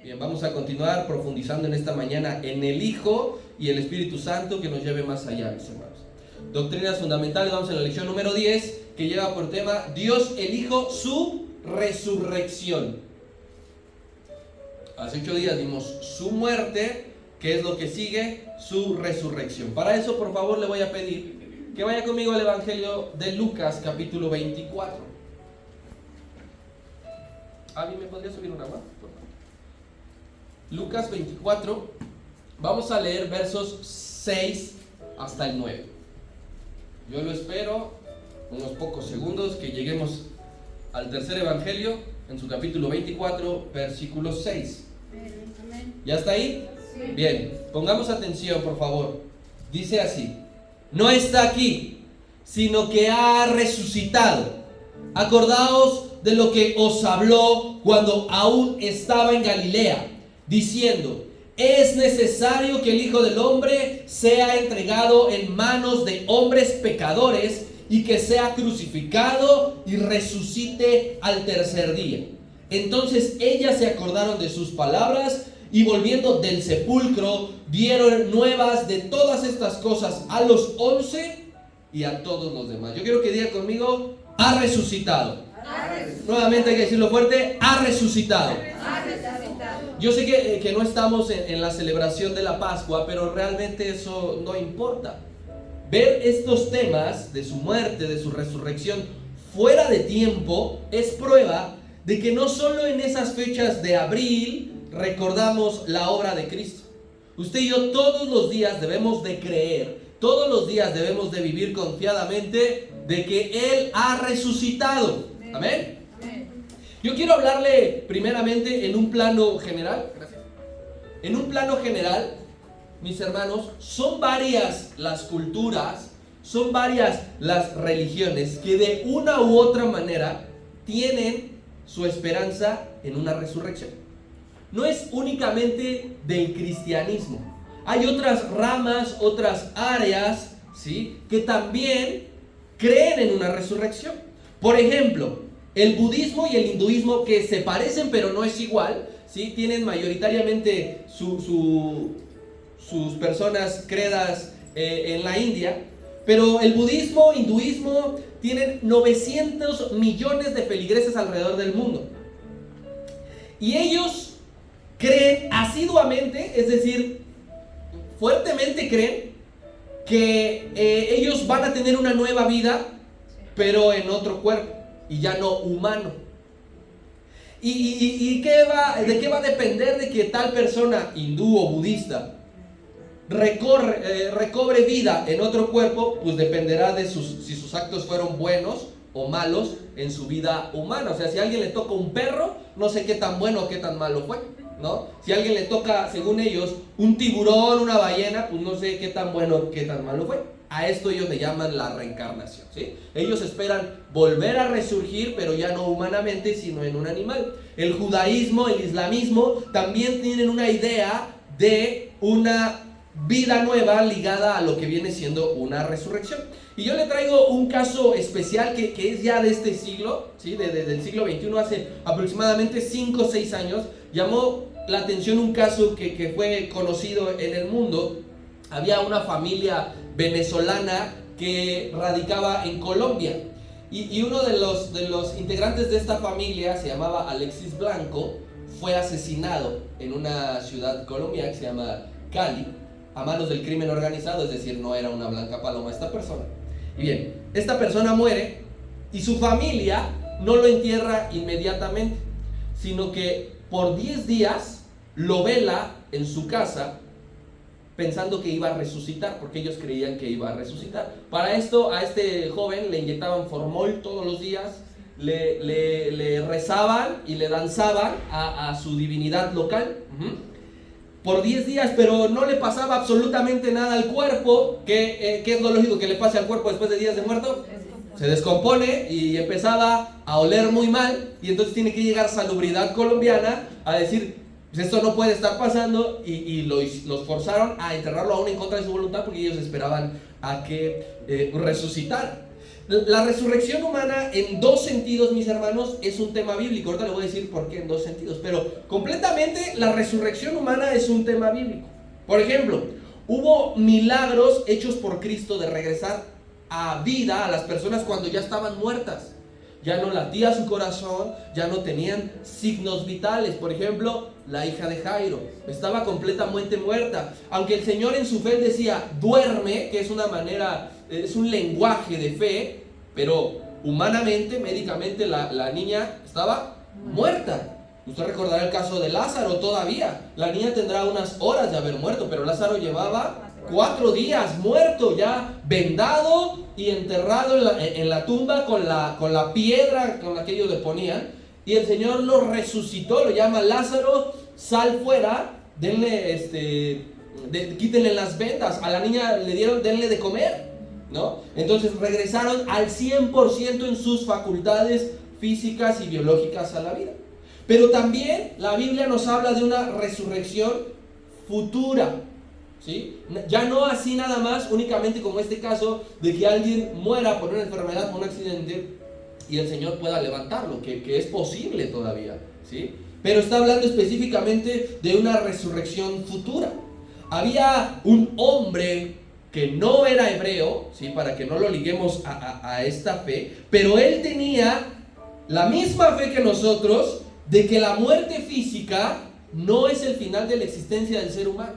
Bien, vamos a continuar profundizando en esta mañana en el Hijo y el Espíritu Santo que nos lleve más allá, mis hermanos. Doctrinas fundamentales, vamos en la lección número 10, que lleva por tema Dios el Hijo, su resurrección. Hace 8 días vimos su muerte, que es lo que sigue, su resurrección. Para eso, por favor, le voy a pedir que vaya conmigo al Evangelio de Lucas, capítulo 24. ¿Me podría subir una más? Lucas 24, vamos a leer versos 6 hasta el 9. Yo lo espero unos pocos segundos que lleguemos al tercer evangelio en su capítulo 24, versículo 6. ¿Ya está ahí? Sí. Bien, pongamos atención, por favor. Dice así: no está aquí, sino que ha resucitado. Acordaos de lo que os habló cuando aún estaba en Galilea, diciendo: es necesario que el Hijo del Hombre sea entregado en manos de hombres pecadores y que sea crucificado y resucite al tercer día. Entonces ellas se acordaron de sus palabras y volviendo del sepulcro dieron nuevas de todas estas cosas a los 11 y a todos los demás. Yo quiero que diga conmigo: ha resucitado. Nuevamente hay que decirlo fuerte: ha resucitado. Yo sé que no estamos en la celebración de la Pascua, pero realmente eso no importa. Ver estos temas de su muerte, de su resurrección, fuera de tiempo, es prueba de que no solo en esas fechas de abril recordamos la obra de Cristo. Usted y yo todos los días debemos de creer, todos los días debemos de vivir confiadamente de que Él ha resucitado. Amén. Yo quiero hablarle primeramente en un plano general. Gracias. En un plano general, mis hermanos, son varias las culturas, son varias las religiones que de una u otra manera tienen su esperanza en una resurrección. No es únicamente del cristianismo. Hay otras ramas, otras áreas, ¿sí?, que también creen en una resurrección. Por ejemplo, el budismo y el hinduismo, que se parecen pero no es igual, ¿sí?, tienen mayoritariamente sus personas credas en la India, pero el budismo, hinduismo tienen 900 millones de feligreses alrededor del mundo. Y ellos creen asiduamente, es decir, fuertemente creen que ellos van a tener una nueva vida, pero en otro cuerpo y ya no humano. ¿Y de qué va a depender de que tal persona hindú o budista recobre vida en otro cuerpo? Pues dependerá de si sus actos fueron buenos o malos en su vida humana. O sea, si a alguien le toca un perro, no sé qué tan bueno o qué tan malo fue, ¿no? Si a alguien le toca, según ellos, un tiburón, una ballena, pues no sé qué tan bueno o qué tan malo fue. A esto ellos le llaman la reencarnación, ¿sí? Ellos esperan volver a resurgir, pero ya no humanamente, sino en un animal. El judaísmo, el islamismo también tienen una idea de una vida nueva ligada a lo que viene siendo una resurrección. Y yo le traigo un caso especial que es ya de este siglo, ¿sí?, del siglo XXI, hace aproximadamente 5 o 6 años. Llamó la atención un caso que fue conocido en el mundo. Había una familia venezolana que radicaba en Colombia y uno de los integrantes de esta familia se llamaba Alexis Blanco. Fue asesinado en una ciudad colombiana que se llama Cali a manos del crimen organizado, es decir, no era una blanca paloma esta persona. Y bien, esta persona muere y su familia no lo entierra inmediatamente, sino que por 10 días lo vela en su casa, pensando que iba a resucitar, porque ellos creían que iba a resucitar. Para esto, a este joven le inyectaban formol todos los días, le rezaban y le danzaban a su divinidad local, por 10 días, pero no le pasaba absolutamente nada al cuerpo. ¿Qué es lo lógico que le pase al cuerpo después de días de muerto? Se descompone y empezaba a oler muy mal, y entonces tiene que llegar Salubridad colombiana a decir: pues esto no puede estar pasando, y los forzaron a enterrarlo aún en contra de su voluntad, porque ellos esperaban a que resucitara. la resurrección humana en dos sentidos, mis hermanos, es un tema bíblico. Ahorita le voy a decir por qué en dos sentidos, pero completamente la resurrección humana es un tema bíblico. Por ejemplo, hubo milagros hechos por Cristo de regresar a vida a las personas cuando ya estaban muertas. Ya no latía su corazón, ya no tenían signos vitales. Por ejemplo, la hija de Jairo estaba completamente muerta. Aunque el Señor en su fe decía, duerme, que es una manera, es un lenguaje de fe, pero humanamente, médicamente, la niña estaba muerta. Usted recordará el caso de Lázaro todavía. La niña tendrá unas horas de haber muerto, pero Lázaro llevaba 4 días muerto, ya vendado y enterrado en la tumba con la piedra con la que ellos le ponían. Y el Señor lo resucitó, lo llama: Lázaro, sal fuera, quítenle las vendas. A la niña le dieron, denle de comer, ¿no? Entonces regresaron al 100% en sus facultades físicas y biológicas a la vida. Pero también la Biblia nos habla de una resurrección futura, ¿sí? Ya no así nada más, únicamente como este caso de que alguien muera por una enfermedad, por un accidente, y el Señor pueda levantarlo, que es posible todavía, ¿sí? Pero está hablando específicamente de una resurrección futura. Había un hombre que no era hebreo, ¿sí? Para que no lo liguemos a esta fe, pero él tenía la misma fe que nosotros, de que la muerte física no es el final de la existencia del ser humano.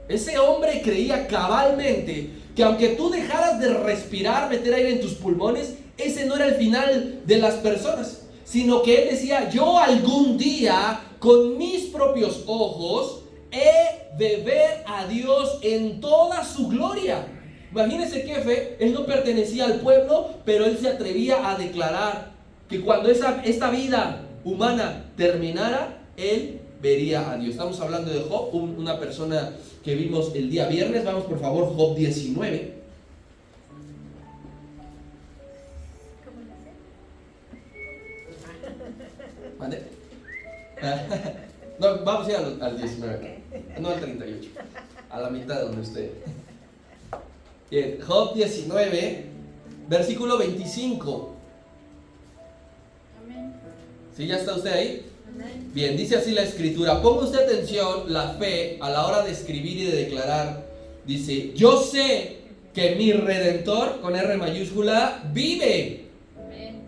Ese hombre creía cabalmente que aunque tú dejaras de respirar, meter aire en tus pulmones, ese no era el final de las personas, sino que él decía: yo algún día con mis propios ojos he de ver a Dios en toda su gloria. Imagínense qué fe. Él no pertenecía al pueblo, pero él se atrevía a declarar que cuando esta vida humana terminara, él vería a Dios. Estamos hablando de Job, una persona que vimos el día viernes. Vamos por favor, Job 19. ¿Mande? No, vamos a ir al 19, no al 38, a la mitad de donde usted. Bien, Job 19, versículo 25. ¿Sí, ya está usted ahí? Bien, dice así la escritura. Ponga usted atención, la fe a la hora de escribir y de declarar. Dice: yo sé que mi Redentor, con R mayúscula, vive,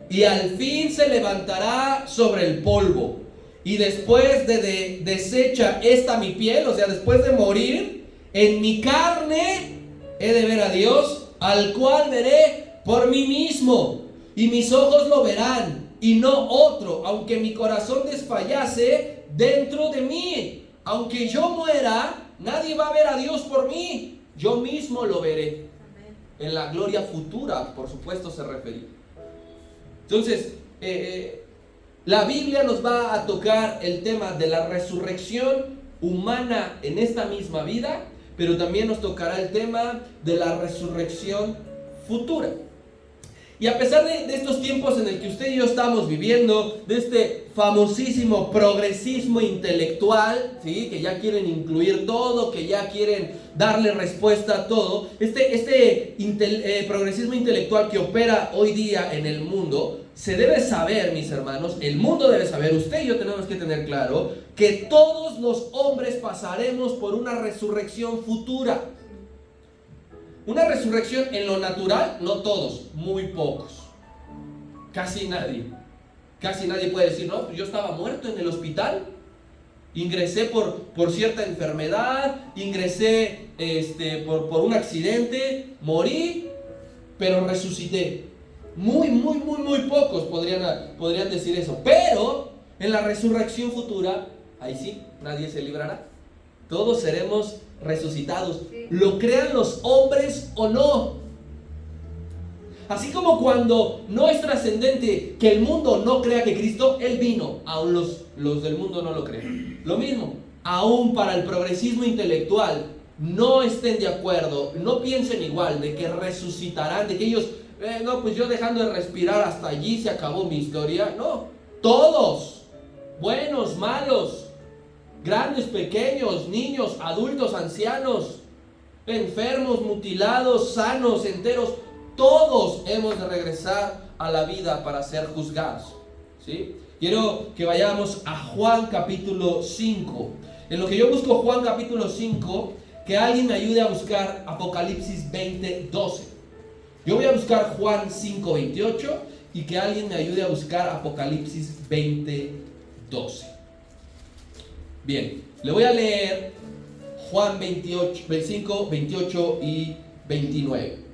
y al fin se levantará sobre el polvo. Y después de deshecha esta mi piel, o sea, después de morir, en mi carne he de ver a Dios, al cual veré por mí mismo, y mis ojos lo verán, y no otro, aunque mi corazón desfallase dentro de mí. Aunque yo muera, nadie va a ver a Dios por mí, yo mismo lo veré. En la gloria futura, por supuesto, se refería. Entonces, la Biblia nos va a tocar el tema de la resurrección humana en esta misma vida, pero también nos tocará el tema de la resurrección futura. Y a pesar de estos tiempos en el que usted y yo estamos viviendo, de este famosísimo progresismo intelectual, ¿sí? Que ya quieren incluir todo, que ya quieren darle respuesta a todo, progresismo intelectual que opera hoy día en el mundo, se debe saber, mis hermanos, el mundo debe saber, usted y yo tenemos que tener claro, que todos los hombres pasaremos por una resurrección futura. Una resurrección en lo natural, no todos, muy pocos. Casi nadie puede decir: no, pues yo estaba muerto en el hospital, ingresé por cierta enfermedad, ingresé por un accidente, morí, pero resucité. Muy pocos podrían decir eso. Pero en la resurrección futura, ahí sí, nadie se librará. Todos seremos resucitados, lo crean los hombres o no. Así como cuando no es trascendente que el mundo no crea que Cristo, Él vino, aún los del mundo no lo creen. Lo mismo, aún para el progresismo intelectual, no estén de acuerdo, no piensen igual de que resucitarán, de que ellos, no, pues yo dejando de respirar hasta allí se acabó mi historia. No, todos, buenos, malos, grandes, pequeños, niños, adultos, ancianos, enfermos, mutilados, sanos, enteros, todos hemos de regresar a la vida para ser juzgados. ¿Sí? Quiero que vayamos a Juan capítulo 5. En lo que yo busco Juan capítulo 5, que alguien me ayude a buscar Apocalipsis 20:12. Yo voy a buscar Juan 5:28 y que alguien me ayude a buscar Apocalipsis 20:12. Bien, le voy a leer Juan 25, 28 y 29.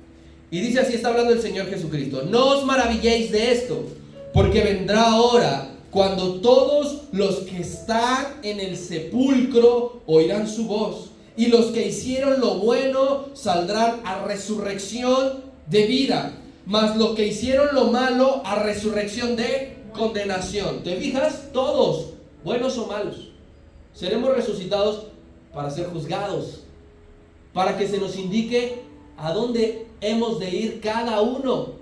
Y dice así, está hablando el Señor Jesucristo: no os maravilléis de esto, porque vendrá hora cuando todos los que están en el sepulcro oirán su voz, y los que hicieron lo bueno saldrán a resurrección de vida, mas los que hicieron lo malo a resurrección de condenación. ¿Te fijas? Todos, buenos o malos, seremos resucitados para ser juzgados, para que se nos indique a dónde hemos de ir cada uno.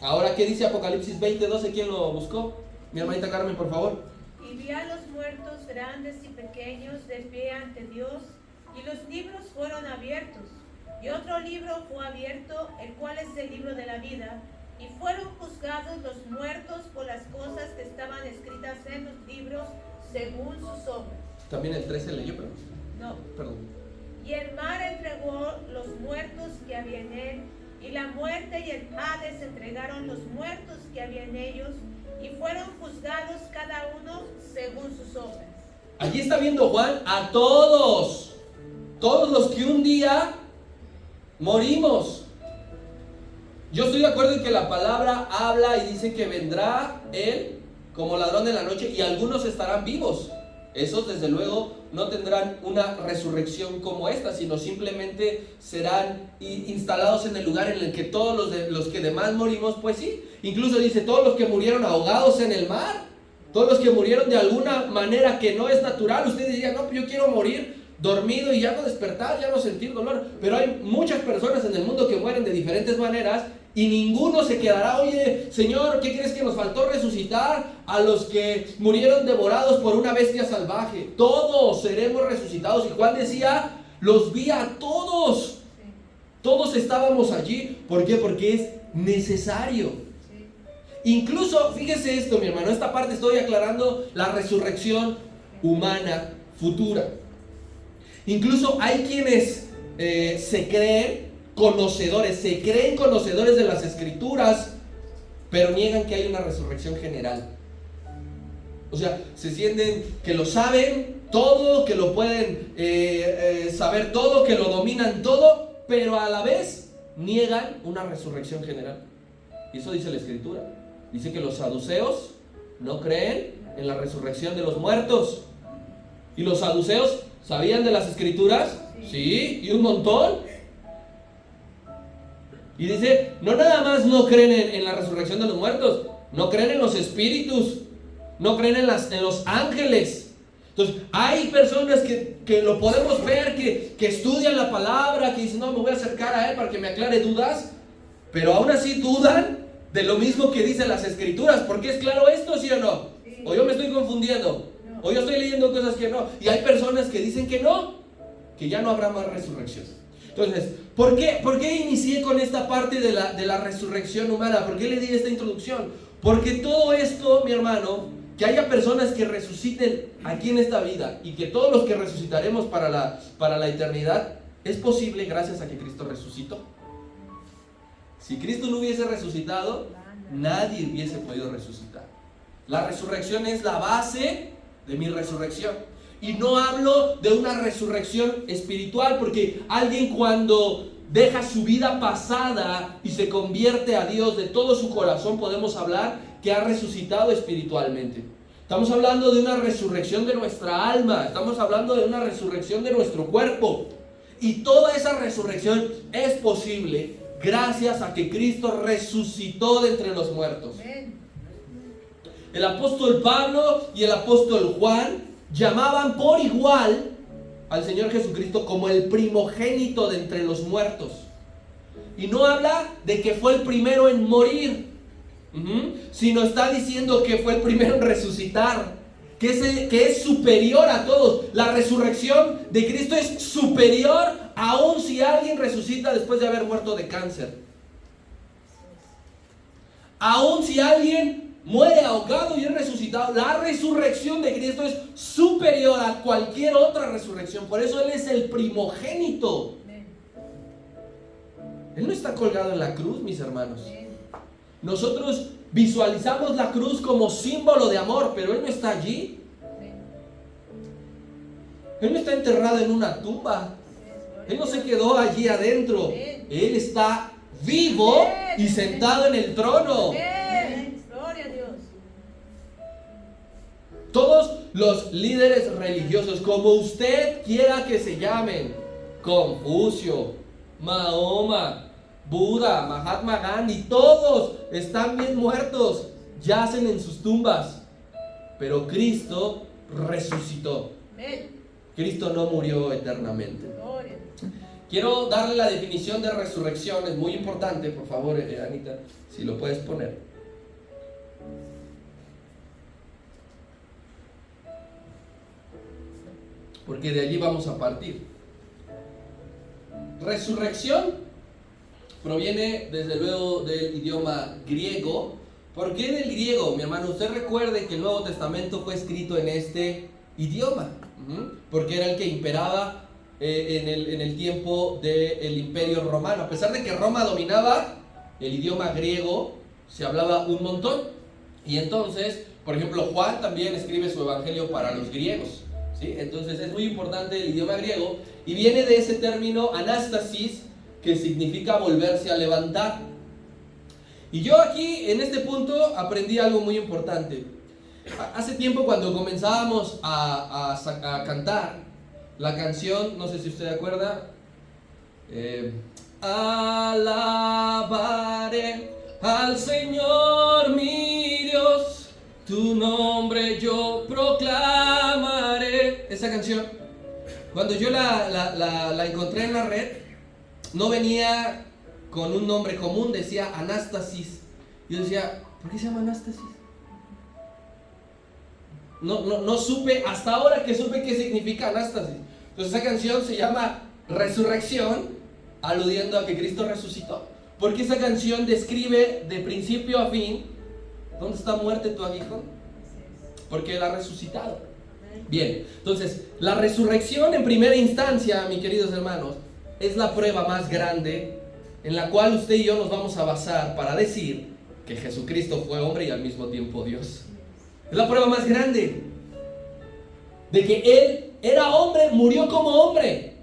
Ahora, ¿qué dice Apocalipsis 20:12? ¿Quién lo buscó? Mi hermanita Carmen, por favor. Y vi a los muertos grandes y pequeños de pie ante Dios, y los libros fueron abiertos. Y otro libro fue abierto, el cual es el libro de la vida, y fueron juzgados los muertos por las cosas que estaban escritas en los libros según sus obras. También el 13 leyó, pero... No. Perdón. Y el mar entregó los muertos que había en él, y la muerte y el Hades entregaron los muertos que había en ellos, y fueron juzgados cada uno según sus obras. Allí está viendo Juan a todos los que un día morimos. Yo estoy de acuerdo en que la palabra habla y dice que vendrá Él como ladrón de la noche y algunos estarán vivos. Esos desde luego no tendrán una resurrección como esta, sino simplemente serán instalados en el lugar en el que todos los que demás morimos, pues sí. Incluso dice todos los que murieron ahogados en el mar, todos los que murieron de alguna manera que no es natural. Usted diría, no, yo quiero morir dormido y ya no despertar, ya no sentir dolor. Pero hay muchas personas en el mundo que mueren de diferentes maneras y ninguno se quedará, oye, Señor, ¿qué crees que nos faltó resucitar? A los que murieron devorados por una bestia salvaje. Todos seremos resucitados. Y Juan decía, los vi a todos. Todos estábamos allí. ¿Por qué? Porque es necesario. Incluso, fíjese esto, mi hermano, esta parte estoy aclarando la resurrección humana futura. Incluso hay quienes se creen conocedores de las Escrituras, pero niegan que hay una resurrección general. O sea, se sienten que lo saben todo, que lo pueden saber todo, que lo dominan todo, pero a la vez niegan una resurrección general. Y eso dice la Escritura. Dice que los saduceos no creen en la resurrección de los muertos. ¿Y los saduceos sabían de las Escrituras? Sí, y un montón. Y dice, no nada más no creen en la resurrección de los muertos, no creen en los espíritus, no creen en los ángeles. Entonces, hay personas que lo podemos ver, que estudian la palabra, que dicen, no, me voy a acercar a él para que me aclare dudas, pero aún así dudan de lo mismo que dicen las Escrituras. ¿Por qué es claro esto, sí o no? O yo me estoy confundiendo, o yo estoy leyendo cosas que no. Y hay personas que dicen que no, que ya no habrá más resurrección. Entonces, ¿por qué inicié con esta parte de la resurrección humana? ¿Por qué le di esta introducción? Porque todo esto, mi hermano, que haya personas que resuciten aquí en esta vida y que todos los que resucitaremos para la eternidad, es posible gracias a que Cristo resucitó. Si Cristo no hubiese resucitado, nadie hubiese podido resucitar. La resurrección es la base de mi resurrección. Y no hablo de una resurrección espiritual, porque alguien cuando deja su vida pasada y se convierte a Dios de todo su corazón, podemos hablar que ha resucitado espiritualmente. Estamos hablando de una resurrección de nuestra alma, estamos hablando de una resurrección de nuestro cuerpo. Y toda esa resurrección es posible gracias a que Cristo resucitó de entre los muertos. El apóstol Pablo y el apóstol Juan llamaban por igual al Señor Jesucristo como el primogénito de entre los muertos. Y no habla de que fue el primero en morir, sino está diciendo que fue el primero en resucitar, que es superior a todos. La resurrección de Cristo es superior aún si alguien resucita después de haber muerto de cáncer. Aun si alguien muere ahogado y es resucitado, la resurrección de Cristo es superior a cualquier otra resurrección. Por eso Él es el primogénito. Él no está colgado en la cruz, mis hermanos. Nosotros visualizamos la cruz como símbolo de amor, pero Él no está allí. Él no está enterrado en una tumba. Él no se quedó allí adentro. Él está vivo y sentado en el trono. Gloria a Dios. Todos los líderes religiosos, como usted quiera que se llamen, Confucio, Mahoma, Buda, Mahatma Gandhi, todos están bien muertos, yacen en sus tumbas. Pero Cristo resucitó. Cristo no murió eternamente. Quiero darle la definición de resurrección, es muy importante, por favor, Anita, si lo puedes poner. Porque de allí vamos a partir. Resurrección proviene desde luego del idioma griego. ¿Por qué del griego? Mi hermano, usted recuerde que el Nuevo Testamento fue escrito en este idioma, porque era el que imperaba en el tiempo del Imperio Romano. A pesar de que Roma dominaba, el idioma griego se hablaba un montón. Y entonces, por ejemplo, Juan también escribe su evangelio para los griegos, ¿sí? Entonces es muy importante el idioma griego y viene de ese término anástasis, que significa volverse a levantar. Y yo aquí, en este punto, aprendí algo muy importante. Hace tiempo, cuando comenzábamos a cantar la canción, no sé si usted acuerda, alabaré al Señor mi Dios, tu nombre yo proclamaré. Esa canción, cuando yo la encontré en la red, no venía con un nombre común, decía Anástasis. Yo decía, ¿por qué se llama Anástasis? No supe, hasta ahora que supe qué significa Anástasis. Entonces esa canción se llama Resurrección, aludiendo a que Cristo resucitó. Porque esa canción describe de principio a fin dónde está muerte tu aguijón. Porque Él ha resucitado. Bien, entonces la resurrección en primera instancia, mis queridos hermanos, es la prueba más grande en la cual usted y yo nos vamos a basar para decir que Jesucristo fue hombre y al mismo tiempo Dios. Es la prueba más grande de que Él era hombre, murió como hombre.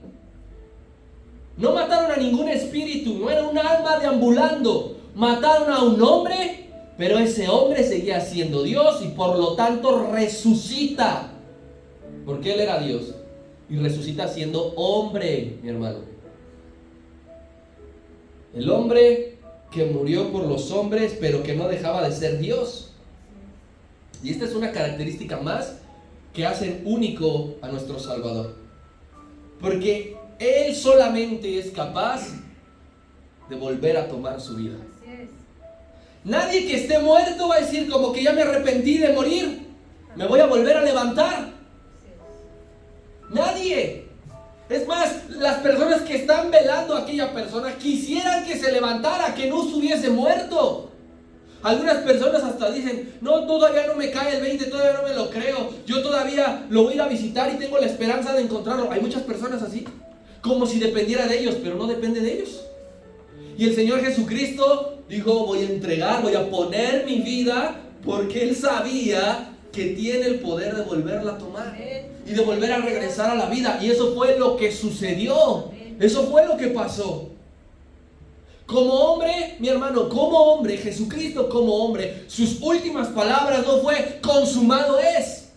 No mataron a ningún espíritu, no era un alma deambulando. Mataron a un hombre, pero ese hombre seguía siendo Dios y por lo tanto resucita. Porque Él era Dios y resucita siendo hombre, mi hermano. El hombre que murió por los hombres, pero que no dejaba de ser Dios. Y esta es una característica más que hacen único a nuestro Salvador. Porque Él solamente es capaz de volver a tomar su vida. Nadie que esté muerto va a decir como que ya me arrepentí de morir, me voy a volver a levantar. Nadie. Es más, las personas que están velando a aquella persona quisieran que se levantara, que no estuviese muerto. Algunas personas hasta dicen, no, todavía no me cae el 20, todavía no me lo creo, yo todavía lo voy a ir a visitar y tengo la esperanza de encontrarlo. Hay muchas personas así, como si dependiera de ellos, pero no depende de ellos. Y el Señor Jesucristo dijo, voy a entregar, voy a poner mi vida, porque Él sabía que tiene el poder de volverla a tomar y de volver a regresar a la vida. Y eso fue lo que sucedió, eso fue lo que pasó. Como hombre, mi hermano, como hombre, Jesucristo como hombre, sus últimas palabras no fue consumado es.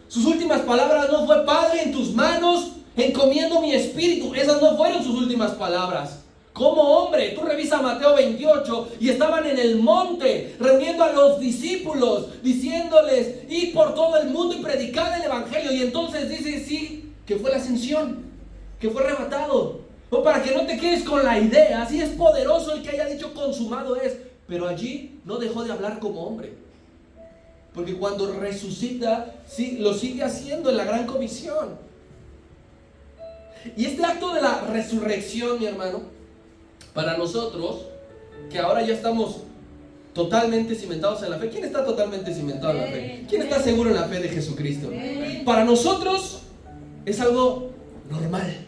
Sus últimas palabras no fue Padre, en tus manos encomiendo mi espíritu. Esas no fueron sus últimas palabras. Como hombre, tú revisa Mateo 28 y estaban en el monte reuniendo a los discípulos, diciéndoles, id por todo el mundo y predicad el evangelio. Y entonces dice, sí, que fue la ascensión, que fue arrebatado. O para que no te quedes con la idea, sí es poderoso el que haya dicho consumado es, pero allí no dejó de hablar como hombre. Porque cuando resucita, sí, lo sigue haciendo en la gran comisión. Y este acto de la resurrección, mi hermano, para nosotros, que ahora ya estamos totalmente cimentados en la fe. ¿Quién está totalmente cimentado en la fe? ¿Quién está seguro en la fe de Jesucristo? Para nosotros es algo normal,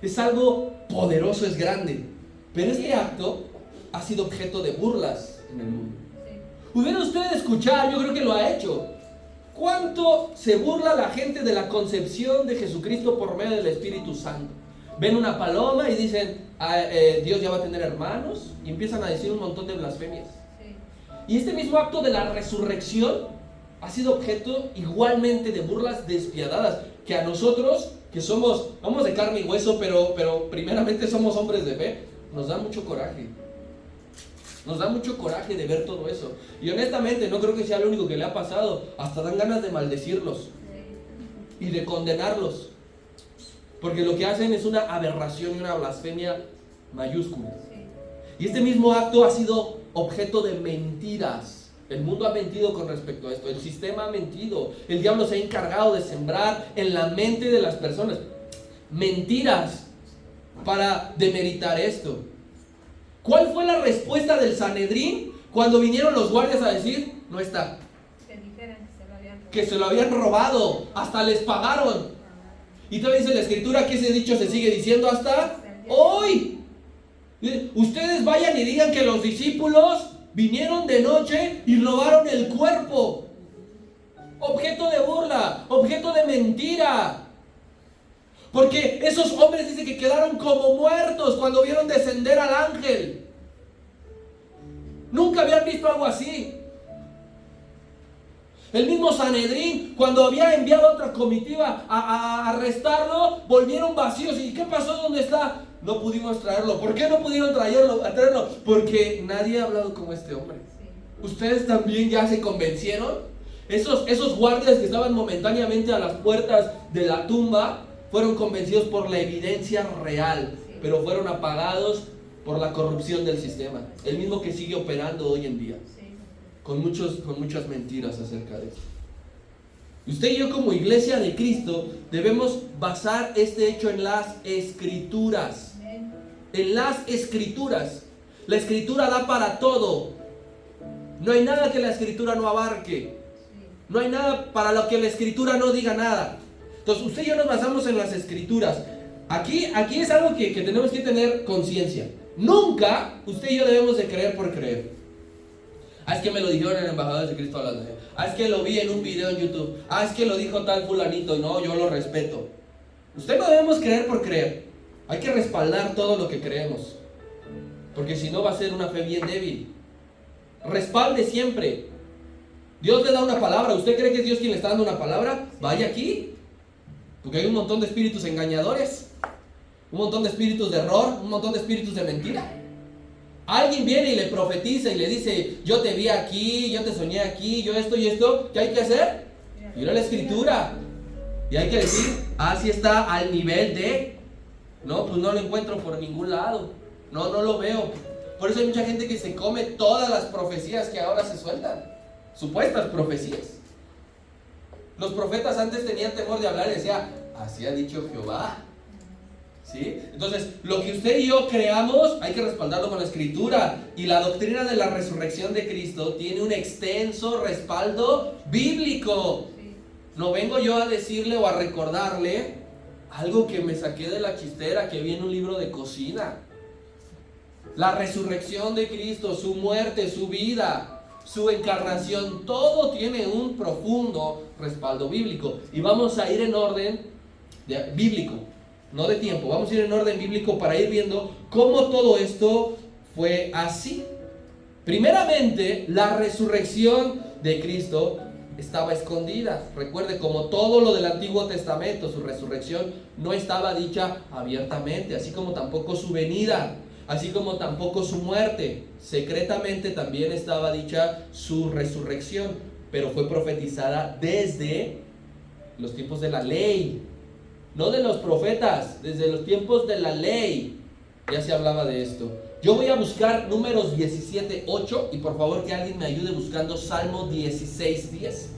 es algo poderoso, es grande. Pero este acto ha sido objeto de burlas en el mundo. ¿Pudiera usted escuchar? Yo creo que lo ha hecho. ¿Cuánto se burla la gente de la concepción de Jesucristo por medio del Espíritu Santo? Ven una paloma y dicen, Dios ya va a tener hermanos, y empiezan a decir un montón de blasfemias. Y este mismo acto de la resurrección ha sido objeto igualmente de burlas despiadadas, que a nosotros, que somos de carne y hueso, pero primeramente somos hombres de fe, nos da mucho coraje. Nos da mucho coraje de ver todo eso. Y honestamente no creo que sea lo único que le ha pasado. Hasta dan ganas de maldecirlos y de condenarlos, porque lo que hacen es una aberración y una blasfemia mayúscula. Y este mismo acto ha sido objeto de mentiras. El mundo ha mentido con respecto a esto. El sistema ha mentido. El diablo se ha encargado de sembrar en la mente de las personas mentiras para demeritar esto. ¿Cuál fue la respuesta del Sanedrín cuando vinieron los guardias a decir, no está? Que se lo habían robado, hasta les pagaron. Y todavía dice la Escritura que ese dicho se sigue diciendo hasta hoy. Ustedes vayan y digan que los discípulos vinieron de noche y robaron el cuerpo. Objeto de burla, objeto de mentira. Porque esos hombres dicen que quedaron como muertos cuando vieron descender al ángel. Nunca habían visto algo así. El mismo Sanedrín, cuando había enviado otra comitiva a arrestarlo, volvieron vacíos. ¿Y qué pasó? ¿Dónde está? No pudimos traerlo. ¿Por qué no pudieron traerlo? Porque nadie ha hablado como este hombre. ¿Ustedes también ya se convencieron? Esos guardias que estaban momentáneamente a las puertas de la tumba fueron convencidos por la evidencia real, pero fueron apagados por la corrupción del sistema, el mismo que sigue operando hoy en día, con muchas mentiras acerca de eso. Usted y yo, como iglesia de Cristo, debemos basar este hecho en las Escrituras. En las Escrituras. La Escritura da para todo. No hay nada que la Escritura no abarque. No hay nada para lo que la Escritura no diga nada. Entonces usted y yo nos basamos en las Escrituras. Aquí es algo que tenemos que tener conciencia. Nunca usted y yo debemos de creer por creer. Es que me lo dijeron en Embajadores de Cristo hablando. Es que lo vi en un video en YouTube. Es que lo dijo tal fulanito. No, yo lo respeto. Usted no debemos creer por creer. Hay que respaldar todo lo que creemos, porque si no va a ser una fe bien débil. Respalde siempre. Dios le da una palabra. ¿Usted cree que es Dios quien le está dando una palabra? Vaya aquí. Porque hay un montón de espíritus engañadores, un montón de espíritus de error, un montón de espíritus de mentira. Alguien viene y le profetiza y le dice, yo te vi aquí, yo te soñé aquí, yo esto y esto. ¿Qué hay que hacer? Ir a la Escritura. Y hay que decir, así está al nivel de... No, pues no lo encuentro por ningún lado. No lo veo. Por eso hay mucha gente que se come todas las profecías que ahora se sueltan. Supuestas profecías. Los profetas antes tenían temor de hablar y decía, así ha dicho Jehová. ¿Sí? Entonces, lo que usted y yo creamos hay que respaldarlo con la Escritura. Y la doctrina de la resurrección de Cristo tiene un extenso respaldo bíblico. No vengo yo a decirle o a recordarle algo que me saqué de la chistera, que vi en un libro de cocina. La resurrección de Cristo, su muerte, su vida, su encarnación, todo tiene un profundo respaldo bíblico. Y vamos a ir en orden bíblico, no de tiempo. Vamos a ir en orden bíblico para ir viendo cómo todo esto fue así. Primeramente, la resurrección de Cristo estaba escondida. Recuerde, como todo lo del Antiguo Testamento, su resurrección no estaba dicha abiertamente, así como tampoco su venida, así como tampoco su muerte. Secretamente también estaba dicha su resurrección, pero fue profetizada desde los tiempos de la ley, no de los profetas, desde los tiempos de la ley ya se hablaba de esto. Yo voy a buscar Números 17:8 y por favor que alguien me ayude buscando Salmo 16:10.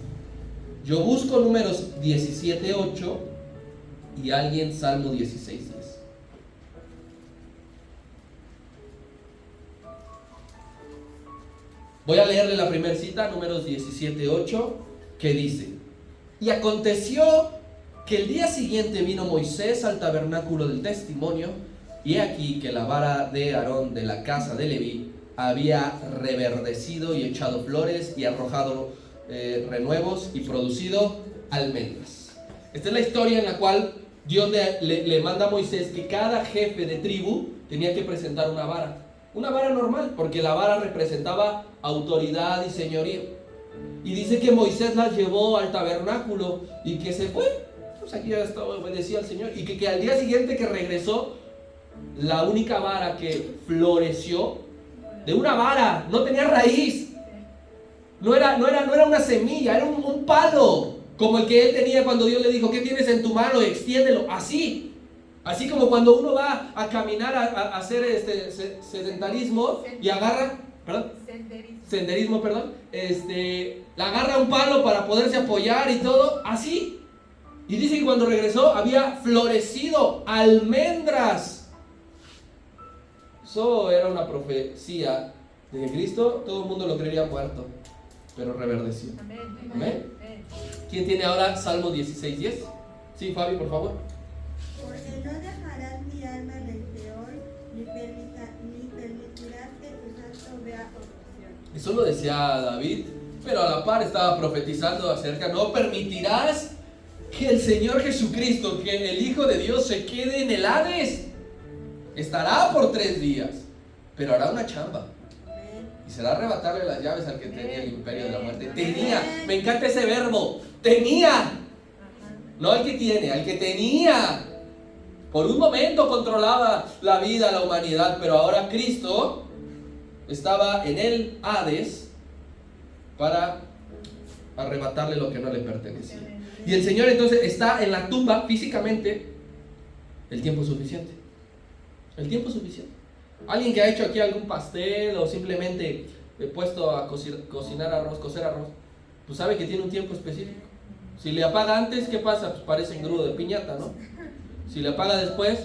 Yo busco Números 17:8 y alguien Salmo 16:10. Voy a leerle la primera cita, Números 17:8, que dice: y aconteció que el día siguiente vino Moisés al tabernáculo del testimonio, y he aquí que la vara de Aarón de la casa de Leví había reverdecido y echado flores y arrojado renuevos y producido almendras. Esta es la historia en la cual Dios le manda a Moisés que cada jefe de tribu tenía que presentar una vara normal, porque la vara representaba autoridad y señorío. Y dice que Moisés la llevó al tabernáculo y que se fue. Pues aquí ya estaba, obedecía al Señor. Y que al día siguiente que regresó, la única vara que floreció, de una vara, no tenía raíz. No era una semilla, era un palo, como el que él tenía cuando Dios le dijo: ¿qué tienes en tu mano? Extiéndelo. Así como cuando uno va a caminar a hacer sedentarismo y agarra, senderismo, la agarra un palo para poderse apoyar y todo, así. Y dice que cuando regresó había florecido almendras. Eso era una profecía de que Cristo, todo el mundo lo creería muerto, pero reverdeció. Amén. ¿Quién tiene ahora Salmo 16:10? Sí, Fabi, por favor. Porque no dejarás mi alma en el peor, ni permitirás que tu santo vea corrupción. Eso lo decía David, pero a la par estaba profetizando acerca: no permitirás que el Señor Jesucristo, que el Hijo de Dios, se quede en el Hades. Estará por 3 días, pero hará una chamba. Y será arrebatarle las llaves al que tenía el imperio de la muerte. Me encanta ese verbo, tenía. No al que tiene, al que tenía. Por un momento controlaba la vida, la humanidad, pero ahora Cristo estaba en el Hades para arrebatarle lo que no le pertenecía. Y el Señor entonces está en la tumba físicamente el tiempo suficiente. El tiempo suficiente. Alguien que ha hecho aquí algún pastel o simplemente puesto a cocinar arroz, cocer arroz, pues sabe que tiene un tiempo específico. Si le apaga antes, ¿qué pasa? Pues parece engrudo de piñata, ¿no? Si le apaga después,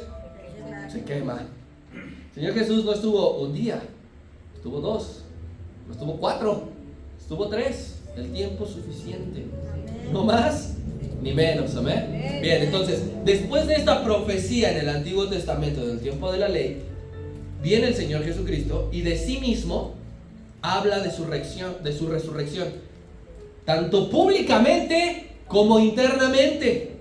se quema. El Señor Jesús no estuvo un día, estuvo 2, no estuvo 4, estuvo 3. El tiempo suficiente. No más ni menos, amén. Bien, entonces, después de esta profecía en el Antiguo Testamento del tiempo de la ley, viene el Señor Jesucristo y de sí mismo habla de su resurrección, tanto públicamente como internamente.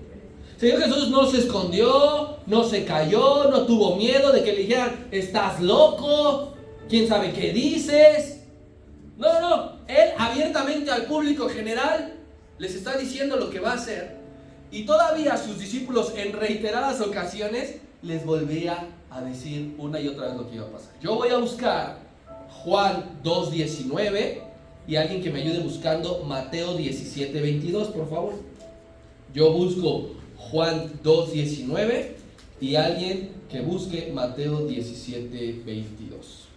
El Señor Jesús no se escondió, no se cayó, no tuvo miedo de que le dijeran: estás loco, quién sabe qué dices. No, Él abiertamente al público general les está diciendo lo que va a hacer, y todavía a sus discípulos en reiteradas ocasiones les volvía a decir una y otra vez lo que iba a pasar. Yo voy a buscar Juan 2:19 y alguien que me ayude buscando Mateo 17:22, por favor. Yo busco Juan 2:19 y alguien que busque Mateo 17:22.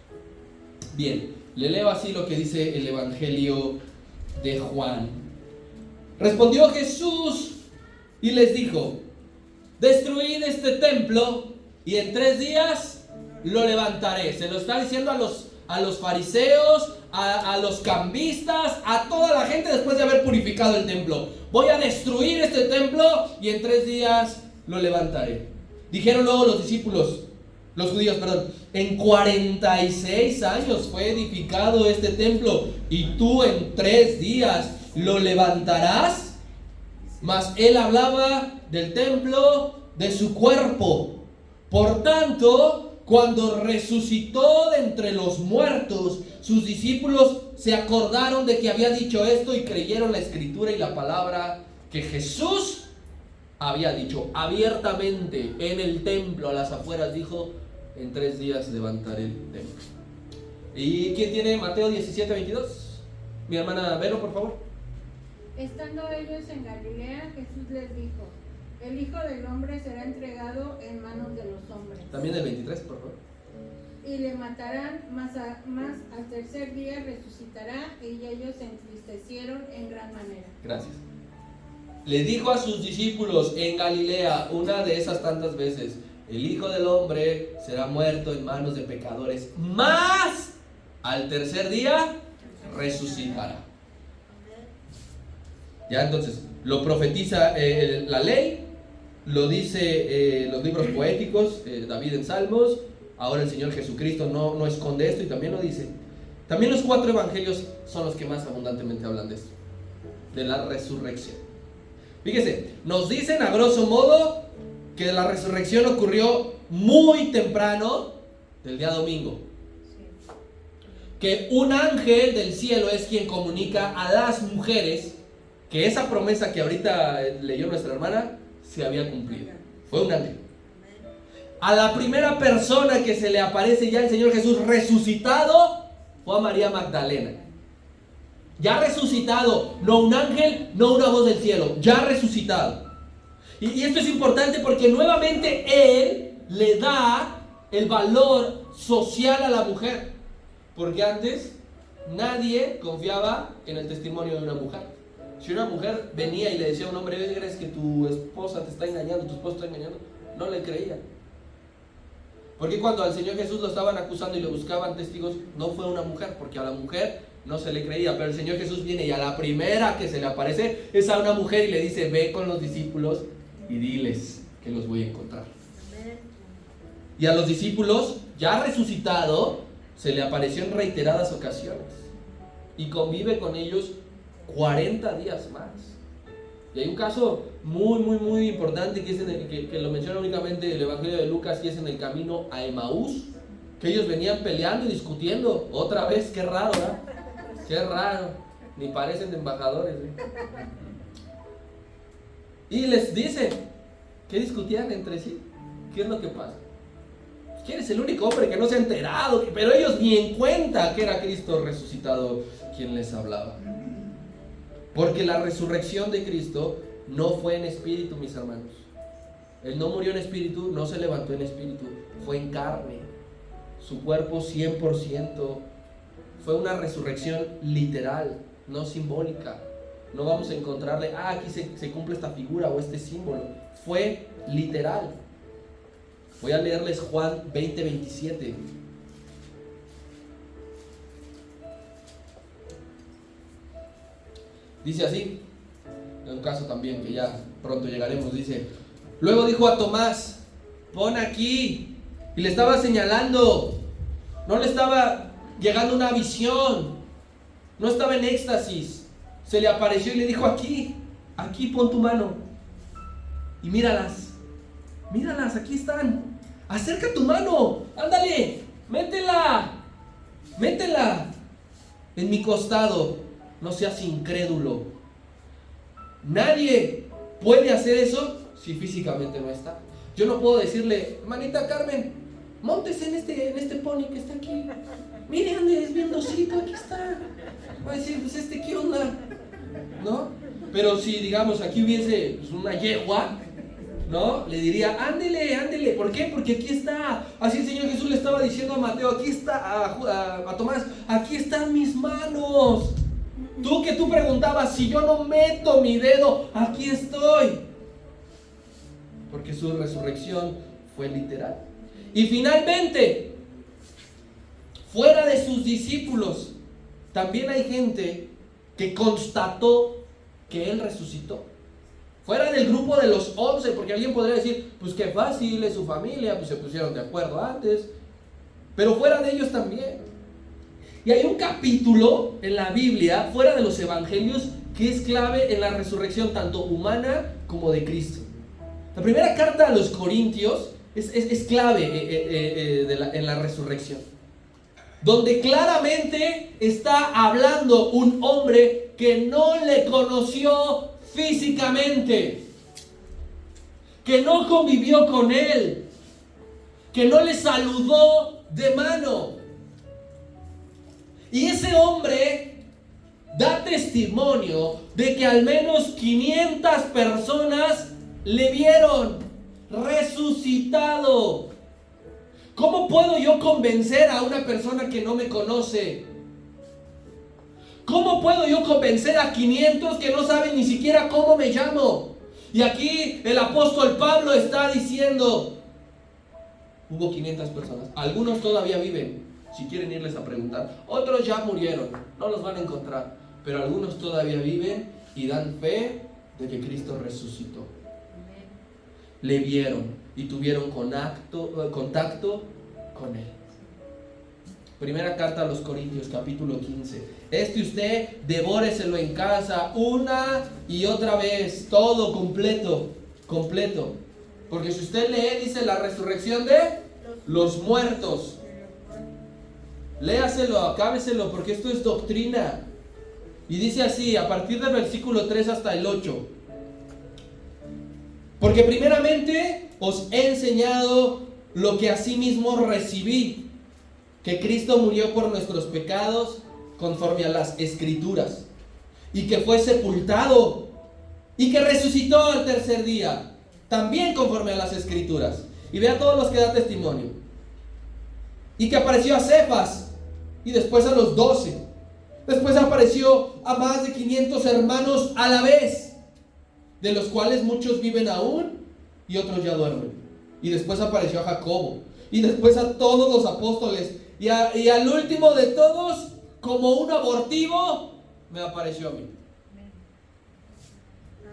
Bien, le leo así lo que dice el Evangelio de Juan. Respondió Jesús y les dijo: destruid este templo y en 3 días lo levantaré. Se lo está diciendo a los fariseos, a los cambistas, a toda la gente después de haber purificado el templo. Voy a destruir este templo y en 3 días lo levantaré. Dijeron luego los judíos, en 46 años fue edificado este templo y tú en 3 días lo levantarás. Mas él hablaba del templo de su cuerpo. Por tanto, cuando resucitó de entre los muertos, sus discípulos se acordaron de que había dicho esto y creyeron la escritura y la palabra que Jesús había dicho abiertamente en el templo, a las afueras. Dijo: en 3 días levantaré el templo. ¿Y quién tiene Mateo 17:22? Mi hermana Vero, por favor. Estando ellos en Galilea, Jesús les dijo: el Hijo del Hombre será entregado en manos de los hombres. También el 23, por favor. Y le matarán, mas al tercer día resucitará. Y ellos se entristecieron en gran manera. Gracias. Le dijo a sus discípulos en Galilea, una de esas tantas veces: el Hijo del Hombre será muerto en manos de pecadores, mas al tercer día resucitará. Ya, entonces, lo profetiza la ley, lo dice los libros poéticos, David en Salmos, ahora el Señor Jesucristo no esconde esto y también lo dice. También los 4 evangelios son los que más abundantemente hablan de esto, de la resurrección. Fíjese, nos dicen a grosso modo que la resurrección ocurrió muy temprano del día domingo. Que un ángel del cielo es quien comunica a las mujeres que esa promesa que ahorita leyó nuestra hermana se había cumplido. Fue un ángel. A la primera persona que se le aparece ya el Señor Jesús resucitado fue a María Magdalena. Ya resucitado, no un ángel, no una voz del cielo, ya resucitado. Y esto es importante porque nuevamente Él le da el valor social a la mujer. Porque antes nadie confiaba en el testimonio de una mujer. Si una mujer venía y le decía a un hombre: ¿crees que tu esposa te está engañando, tu esposo te está engañando? No le creía. Porque cuando al Señor Jesús lo estaban acusando y le buscaban testigos, no fue una mujer, porque a la mujer no se le creía. Pero el Señor Jesús viene y a la primera que se le aparece es a una mujer y le dice: ve con los discípulos y diles que los voy a encontrar. Y a los discípulos, ya resucitado, se le apareció en reiteradas ocasiones y convive con ellos 40 días más. Y hay un caso muy importante que, es que lo menciona únicamente el Evangelio de Lucas, y es en el camino a Emaús, que ellos venían peleando y discutiendo. Otra vez, qué raro, ¿verdad? Qué raro, ni parecen de embajadores, ¿eh? Y les dice que discutían entre sí. ¿Qué es lo que pasa? ¿Quién es el único hombre que no se ha enterado? Pero ellos ni en cuenta que era Cristo resucitado quien les hablaba. Porque la resurrección de Cristo no fue en espíritu, mis hermanos. Él no murió en espíritu, no se levantó en espíritu, fue en carne. Su cuerpo 100%. Fue una resurrección literal, no simbólica. No vamos a encontrarle, aquí se cumple esta figura o este símbolo. Fue literal. Voy a leerles Juan 20:27. Dice así, en un caso también que ya pronto llegaremos, dice: luego dijo a Tomás: pon aquí. Y le estaba señalando, no le estaba llegando una visión, no estaba en éxtasis. Se le apareció y le dijo: aquí pon tu mano y míralas, aquí están. Acerca tu mano, ándale, métela en mi costado. No seas incrédulo. Nadie puede hacer eso si físicamente no está. Yo no puedo decirle: hermanita Carmen, móntese en este pony que está aquí. Mire, ande, es bien docito, aquí está. Va a decir: pues ¿qué onda? ¿No? Pero si, digamos, aquí hubiese pues, una yegua, ¿no? Le diría: ándele. ¿Por qué? Porque aquí está. Así el Señor Jesús le estaba diciendo a Mateo, aquí está, a Tomás: aquí están mis manos. Tú preguntabas: si yo no meto mi dedo, aquí estoy. Porque su resurrección fue literal. Y finalmente, fuera de sus discípulos, también hay gente que constató que Él resucitó. Fuera del grupo de los 11, porque alguien podría decir: pues qué fácil, es su familia, pues se pusieron de acuerdo antes. Pero fuera de ellos también. Y hay un capítulo en la Biblia, fuera de los evangelios, que es clave en la resurrección, tanto humana como de Cristo. La primera carta a los Corintios es clave en la resurrección, donde claramente está hablando un hombre que no le conoció físicamente, que no convivió con él, que no le saludó de mano. Y ese hombre da testimonio de que al menos 500 personas le vieron resucitado. ¿Cómo puedo yo convencer a una persona que no me conoce? ¿Cómo puedo yo convencer a 500 que no saben ni siquiera cómo me llamo? Y aquí el apóstol Pablo está diciendo: hubo 500 personas, algunos todavía viven, si quieren irles a preguntar. Otros ya murieron, no los van a encontrar, pero algunos todavía viven y dan fe de que Cristo resucitó. Le vieron y tuvieron contacto con Él. Primera carta a los Corintios, capítulo 15. Usted devóreselo en casa una y otra vez, todo completo. Porque si usted lee, dice la resurrección de los muertos. Léaselo, acábeselo, porque esto es doctrina. Y dice así, a partir del versículo 3 hasta el 8. Porque primeramente os he enseñado lo que asimismo recibí, que Cristo murió por nuestros pecados conforme a las Escrituras, y que fue sepultado, y que resucitó al tercer día, también conforme a las Escrituras. Y vea todos los que da testimonio. Y que apareció a Cefas, y después a los 12. Después apareció a más de 500 hermanos a la vez, de los cuales muchos viven aún y otros ya duermen. Y después apareció a Jacobo, y después a todos los apóstoles, y al último de todos, como un abortivo, me apareció a mí.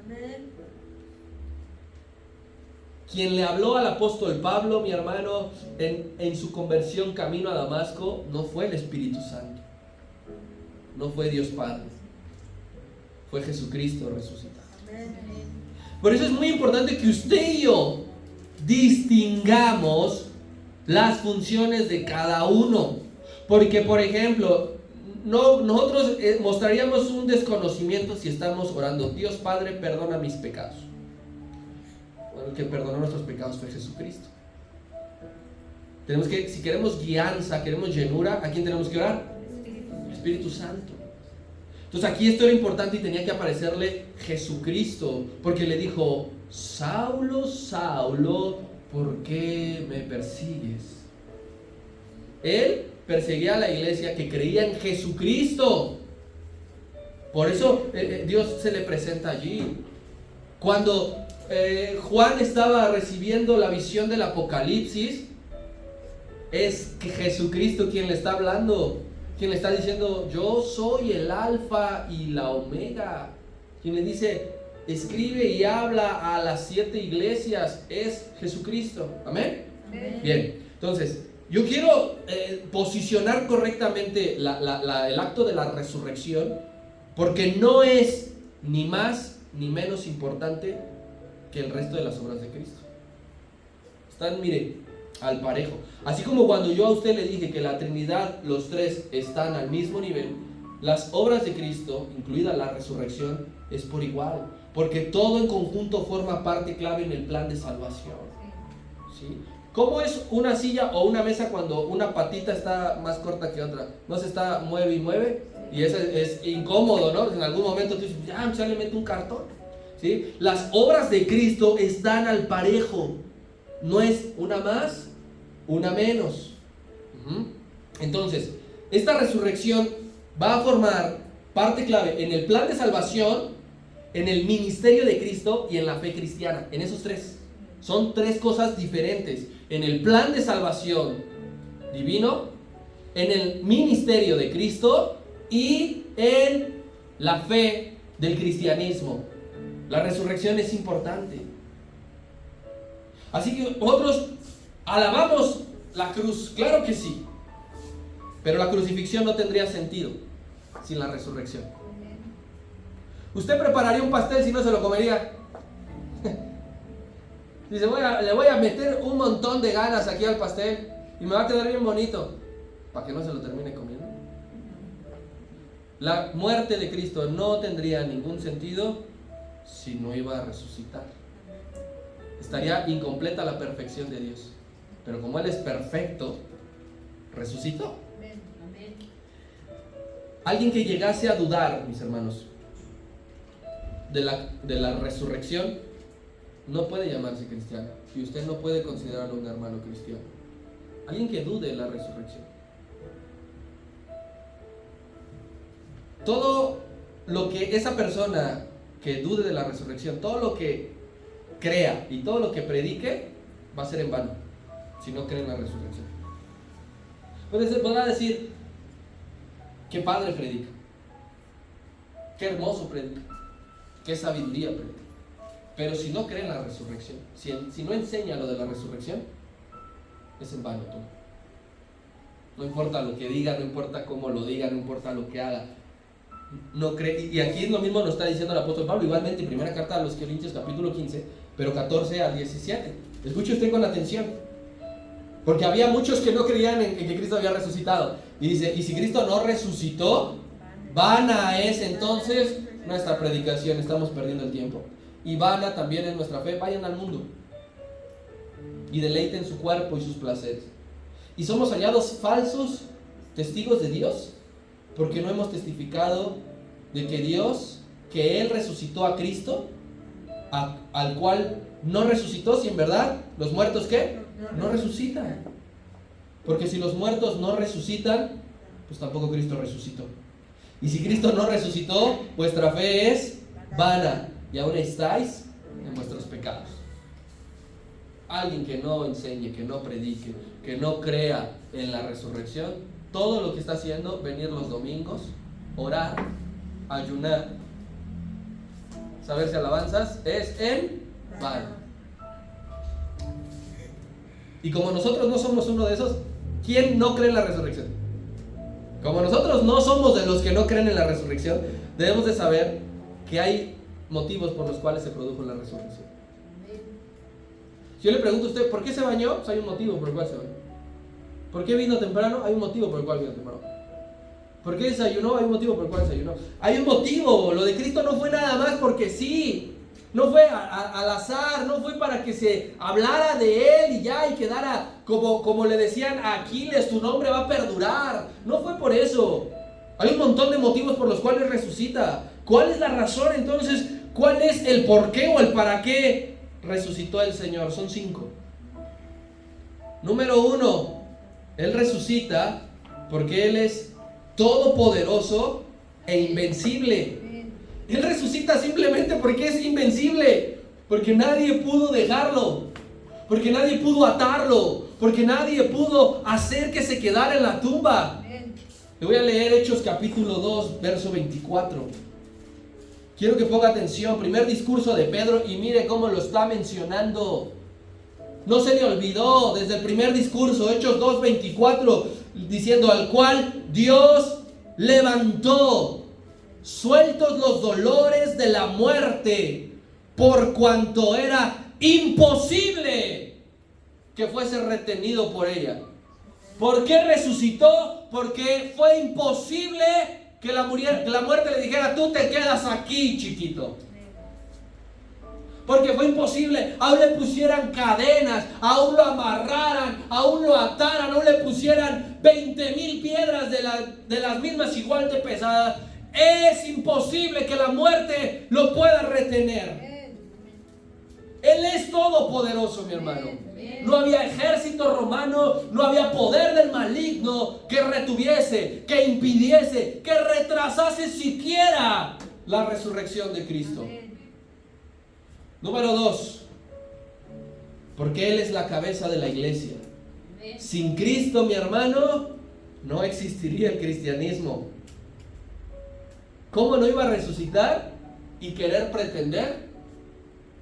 Amén. Quien le habló al apóstol Pablo, mi hermano, en su conversión camino a Damasco, no fue el Espíritu Santo, no fue Dios Padre, fue Jesucristo resucitado. Amén. Por eso es muy importante que usted y yo distingamos las funciones de cada uno. Porque, por ejemplo, nosotros mostraríamos un desconocimiento si estamos orando: Dios Padre, perdona mis pecados. Bueno, el que perdonó nuestros pecados fue Jesucristo. Si queremos guianza, queremos llenura, ¿a quién tenemos que orar? Espíritu Santo. Entonces aquí esto era importante y tenía que aparecerle Jesucristo, porque le dijo: Saulo, Saulo, ¿por qué me persigues? Él perseguía a la iglesia que creía en Jesucristo. Por eso Dios se le presenta allí. Cuando Juan estaba recibiendo la visión del Apocalipsis, es que Jesucristo quien le está hablando, quien le está diciendo: yo soy el alfa y la omega. Quien le dice: escribe y habla a las 7 iglesias, es Jesucristo. ¿Amén? Amén. Bien, entonces yo quiero posicionar correctamente el acto de la resurrección, porque no es ni más ni menos importante que el resto de las obras de Cristo. Están, mire, al parejo. Así como cuando yo a usted le dije que la Trinidad, los tres, están al mismo nivel, las obras de Cristo, incluida la resurrección, es por igual, porque todo en conjunto forma parte clave en el plan de salvación. ¿Sí? ¿Cómo es una silla o una mesa cuando una patita está más corta que otra? ¿No se está mueve y mueve? Y eso es incómodo, ¿no? En algún momento tú dices: ya le meto un cartón. ¿Sí? Las obras de Cristo están al parejo. No es una más, una menos. Entonces, esta resurrección va a formar parte clave en el plan de salvación, en el ministerio de Cristo y en la fe cristiana. En esos tres. Son 3 cosas diferentes. En el plan de salvación divino, en el ministerio de Cristo y en la fe del cristianismo. La resurrección es importante. Así que nosotros alabamos la cruz, claro que sí, pero la crucifixión no tendría sentido sin la resurrección. ¿Usted prepararía un pastel si no se lo comería? Dice: le voy a meter un montón de ganas aquí al pastel y me va a quedar bien bonito, para que no se lo termine comiendo. La muerte de Cristo no tendría ningún sentido si no iba a resucitar. Estaría incompleta la perfección de Dios. Pero como Él es perfecto, resucitó. Alguien que llegase a dudar, mis hermanos, de la resurrección, no puede llamarse cristiano. Y usted no puede considerarlo un hermano cristiano. Alguien que dude de la resurrección. Todo lo que esa persona que dude de la resurrección, todo lo que crea y todo lo que predique, va a ser en vano si no cree en la resurrección. Podrá decir, qué padre predica, qué hermoso predica, qué sabiduría predica. Pero si no cree en la resurrección, si no enseña lo de la resurrección, es en vano todo. No importa lo que diga, no importa cómo lo diga, no importa lo que haga. No cree. Y aquí lo mismo nos está diciendo el apóstol Pablo, igualmente en primera carta a los Corintios capítulo 15, pero 14 al 17. Escuche usted con atención, porque había muchos que no creían en que Cristo había resucitado. Y dice, y si Cristo no resucitó, vana es entonces nuestra predicación, estamos perdiendo el tiempo. Y vana también es nuestra fe. Vayan al mundo y deleiten su cuerpo y sus placeres. Y somos hallados falsos testigos de Dios, porque no hemos testificado de que Dios, que Él resucitó a Cristo, al cual no resucitó, si en verdad los muertos ¿qué? No resucitan. Porque si los muertos no resucitan, pues tampoco Cristo resucitó. Y si Cristo no resucitó, vuestra fe es vana y aún estáis en vuestros pecados. Alguien que no enseñe, que no predique, que no crea en la resurrección, todo lo que está haciendo, venir los domingos, orar, ayunar, saberse alabanzas, es en vano. Y como nosotros no somos uno de esos, ¿quién no cree en la resurrección? Como nosotros no somos de los que no creen en la resurrección, debemos de saber que hay motivos por los cuales se produjo la resurrección. Si yo le pregunto a usted, ¿por qué se bañó? Pues hay un motivo por el cual se bañó. ¿Por qué vino temprano? Hay un motivo por el cual vino temprano. ¿Por qué desayunó? Hay un motivo por el cual desayunó. Hay un motivo. Lo de Cristo no fue nada más porque sí. No fue al azar, no fue para que se hablara de Él y ya, y quedara como le decían a Aquiles, tu nombre va a perdurar. No fue por eso. Hay un montón de motivos por los cuales resucita. ¿Cuál es la razón entonces? ¿Cuál es el por qué o el para qué resucitó el Señor? Son 5. Número 1, Él resucita porque Él es todopoderoso e invencible. Él resucita simplemente porque es invencible, porque nadie pudo dejarlo, porque nadie pudo atarlo, porque nadie pudo hacer que se quedara en la tumba. Le voy a leer Hechos capítulo 2, verso 24. Quiero que ponga atención, primer discurso de Pedro, y mire cómo lo está mencionando. No se le olvidó desde el primer discurso, Hechos 2, 24, diciendo, al cual Dios levantó, sueltos los dolores de la muerte, por cuanto era imposible que fuese retenido por ella. ¿Por qué resucitó? Porque fue imposible que la muerte le dijera, tú te quedas aquí, chiquito. Porque fue imposible, aún le pusieran cadenas, aún lo amarraran, aún lo ataran, aún le pusieran 20,000 piedras de las mismas igual de pesadas. Es imposible que la muerte lo pueda retener. Él es todopoderoso, mi hermano. No había ejército romano, no había poder del maligno que retuviese, que impidiese, que retrasase siquiera la resurrección de Cristo. Número 2, porque Él es la cabeza de la iglesia. Sin Cristo, mi hermano, no existiría el cristianismo. ¿Cómo no iba a resucitar y querer pretender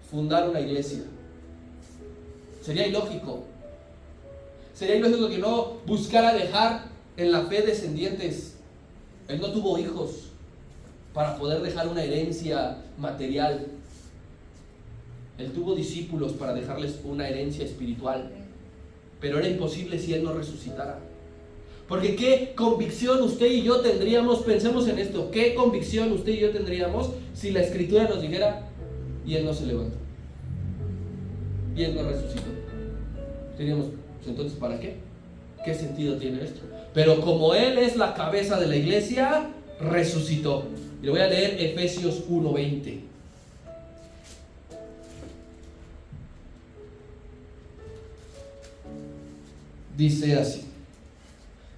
fundar una iglesia? Sería ilógico. Sería ilógico que no buscara dejar en la fe descendientes. Él no tuvo hijos para poder dejar una herencia material. Él tuvo discípulos para dejarles una herencia espiritual. Pero era imposible si Él no resucitara. Porque qué convicción usted y yo tendríamos, pensemos en esto, qué convicción usted y yo tendríamos si la Escritura nos dijera, y Él no se levantó, y Él no resucitó. Diríamos, pues entonces ¿para qué? ¿Qué sentido tiene esto? Pero como Él es la cabeza de la iglesia, resucitó. Y le voy a leer Efesios 1:20. Dice así: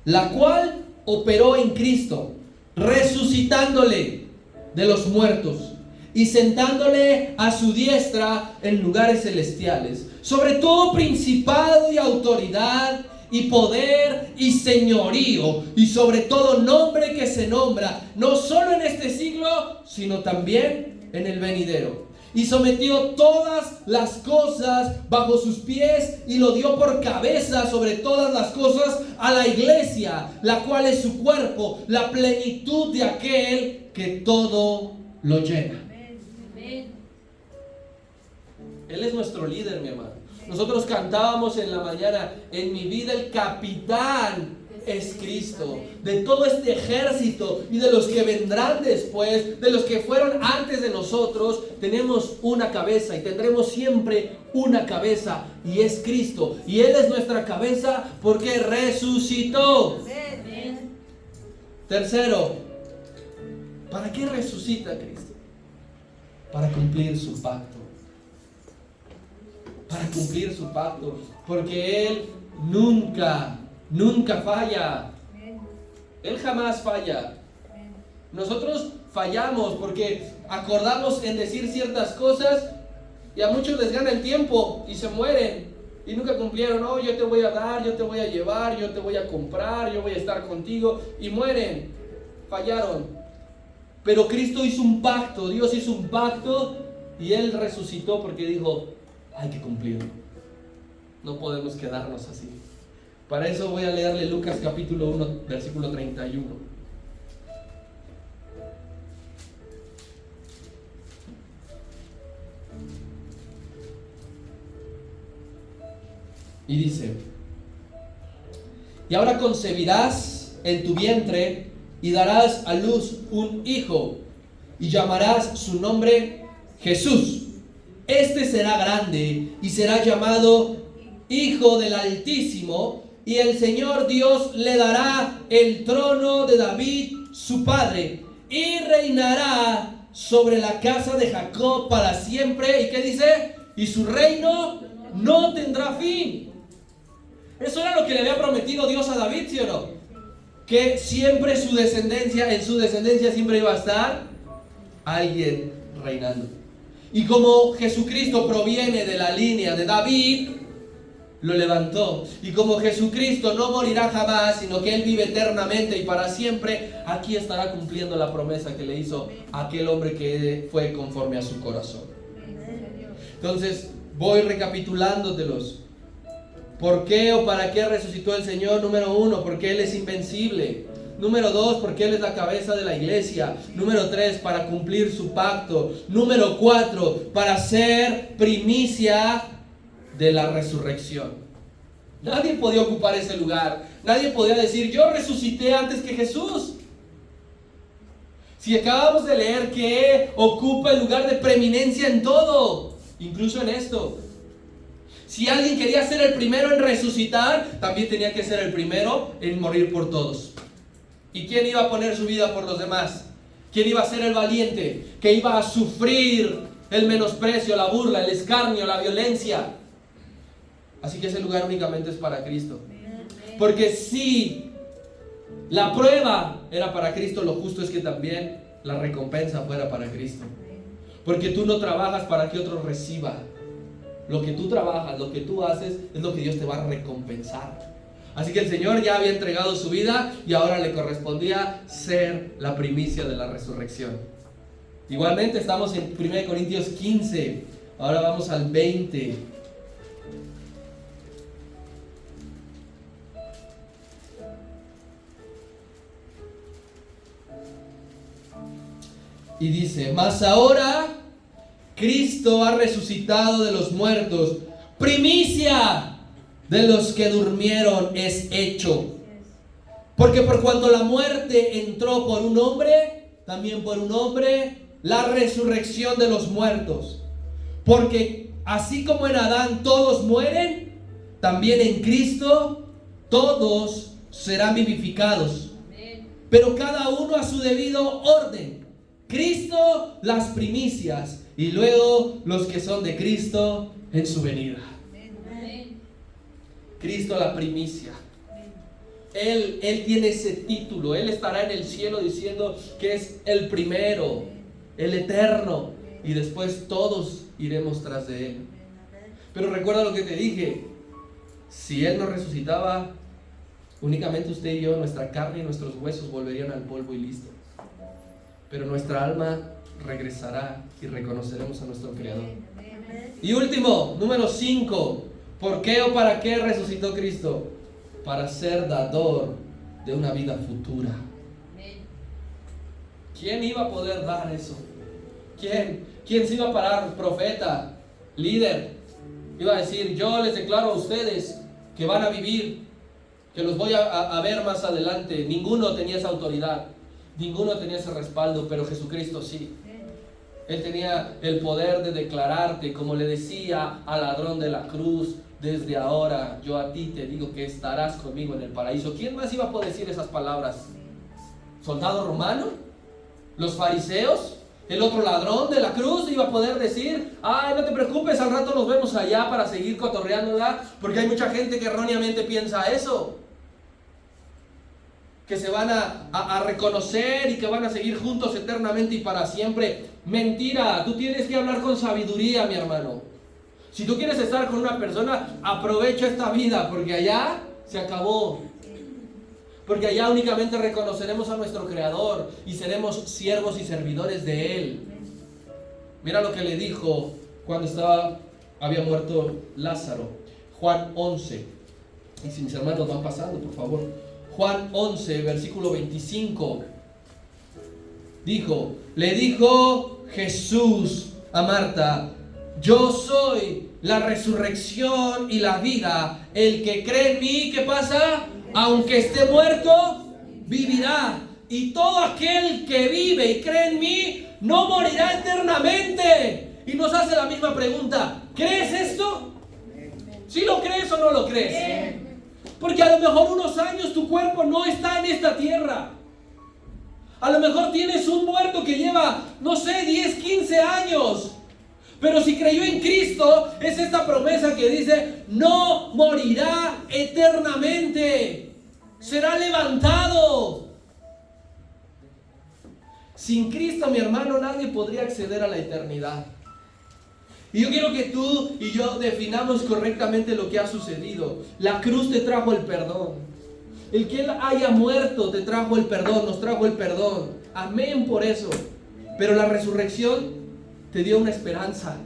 la cual operó en Cristo, resucitándole de los muertos y sentándole a su diestra en lugares celestiales, sobre todo principado y autoridad y poder y señorío y sobre todo nombre que se nombra, no solo en este siglo, sino también en el venidero. Y sometió todas las cosas bajo sus pies y lo dio por cabeza sobre todas las cosas a la iglesia, la cual es su cuerpo, la plenitud de aquel que todo lo llena. Él es nuestro líder, mi hermano. Nosotros cantábamos en la mañana, en mi vida el capitán es Cristo. De todo este ejército y de los que vendrán después, de los que fueron antes de nosotros, tenemos una cabeza y tendremos siempre una cabeza, y es Cristo. Y Él es nuestra cabeza porque resucitó. Tercero, ¿para qué resucita Cristo? Para cumplir su pacto. Para cumplir su pacto, porque Él nunca falla. Él jamás falla. Nosotros fallamos porque acordamos en decir ciertas cosas y a muchos les gana el tiempo y se mueren y nunca cumplieron. No, yo te voy a dar, yo te voy a llevar, yo te voy a comprar, yo voy a estar contigo, y mueren. Fallaron. Pero Cristo hizo un pacto, Dios hizo un pacto, y Él resucitó porque dijo: hay que cumplirlo. No podemos quedarnos así. Para eso voy a leerle Lucas capítulo 1, versículo 31. Y dice: y ahora concebirás en tu vientre y darás a luz un hijo, y llamarás su nombre Jesús. Este será grande y será llamado Hijo del Altísimo, y el Señor Dios le dará el trono de David su padre, y reinará sobre la casa de Jacob para siempre. ¿Y qué dice? Y su reino no tendrá fin. Eso era lo que le había prometido Dios a David, ¿sí o no? Que siempre en su descendencia siempre iba a estar alguien reinando. Y como Jesucristo proviene de la línea de David, lo levantó. Y como Jesucristo no morirá jamás, sino que Él vive eternamente y para siempre, aquí estará cumpliendo la promesa que le hizo a aquel hombre que fue conforme a su corazón. Entonces, voy recapitulándotelos. ¿Por qué o para qué resucitó el Señor? Número 1, porque Él es invencible. Número 2, porque Él es la cabeza de la iglesia. Número 3, para cumplir su pacto. Número 4, para ser primicia de la resurrección. Nadie podía ocupar ese lugar. Nadie podía decir: yo resucité antes que Jesús. Si acabamos de leer que ocupa el lugar de preeminencia en todo, incluso en esto. Si alguien quería ser el primero en resucitar, también tenía que ser el primero en morir por todos. ¿Y quién iba a poner su vida por los demás? ¿Quién iba a ser el valiente que iba a sufrir el menosprecio, la burla, el escarnio, la violencia? Así que ese lugar únicamente es para Cristo. Porque si la prueba era para Cristo, lo justo es que también la recompensa fuera para Cristo. Porque tú no trabajas para que otro reciba. Lo que tú trabajas, lo que tú haces, es lo que Dios te va a recompensar. Así que el Señor ya había entregado su vida y ahora le correspondía ser la primicia de la resurrección. Igualmente estamos en 1 Corintios 15. Ahora vamos al 20. Y dice: mas ahora Cristo ha resucitado de los muertos, primicia de los que durmieron es hecho. Porque por cuanto la muerte entró por un hombre, también por un hombre la resurrección de los muertos. Porque así como en Adán todos mueren, también en Cristo todos serán vivificados. Pero cada uno a su debido orden. Cristo las primicias, y luego los que son de Cristo en su venida. Cristo la primicia. Él tiene ese título. Él estará en el cielo diciendo que es el primero, el eterno, y después todos iremos tras de Él. Pero recuerda lo que te dije: si Él no resucitaba, únicamente usted y yo, nuestra carne y nuestros huesos volverían al polvo y listo. Pero nuestra alma regresará y reconoceremos a nuestro Creador. Y último, número 5. ¿Por qué o para qué resucitó Cristo? Para ser dador de una vida futura. ¿Quién iba a poder dar eso? ¿Quién? ¿Quién se iba a parar? Profeta, líder. Iba a decir, yo les declaro a ustedes que van a vivir, que los voy a ver más adelante. Ninguno tenía esa autoridad, ninguno tenía ese respaldo, pero Jesucristo sí. Él tenía el poder de declararte, como le decía al ladrón de la cruz, desde ahora yo a ti te digo que estarás conmigo en el paraíso. ¿Quién más iba a poder decir esas palabras? ¿Soldado romano? ¿Los fariseos? ¿El otro ladrón de la cruz iba a poder decir, ay, no te preocupes, al rato nos vemos allá para seguir cotorreándola? Porque hay mucha gente que erróneamente piensa eso, que se van a reconocer y que van a seguir juntos eternamente y para siempre. Mentira, tú tienes que hablar con sabiduría, mi hermano. Si tú quieres estar con una persona, aprovecha esta vida, porque allá se acabó. Porque allá únicamente reconoceremos a nuestro Creador y seremos siervos y servidores de Él. Mira lo que le dijo cuando había muerto Lázaro. Juan 11. Y si mis hermanos van pasando, por favor. Juan 11, versículo 25. Le dijo Jesús a Marta, yo soy la resurrección y la vida. El que cree en mí, ¿qué pasa? Aunque esté muerto, vivirá. Y todo aquel que vive y cree en mí, no morirá eternamente. Y nos hace la misma pregunta, ¿crees esto? ¿Sí lo crees o no lo crees? Porque a lo mejor unos años tu cuerpo no está en esta tierra. A lo mejor tienes un muerto que lleva, no sé, 10, 15 años. Pero si creyó en Cristo, es esta promesa que dice, no morirá eternamente, será levantado. Sin Cristo, mi hermano, nadie podría acceder a la eternidad. Y yo quiero que tú y yo definamos correctamente lo que ha sucedido. La cruz te trajo el perdón. El que Él haya muerto te trajo el perdón, nos trajo el perdón. Amén por eso. Pero la resurrección te dio una esperanza.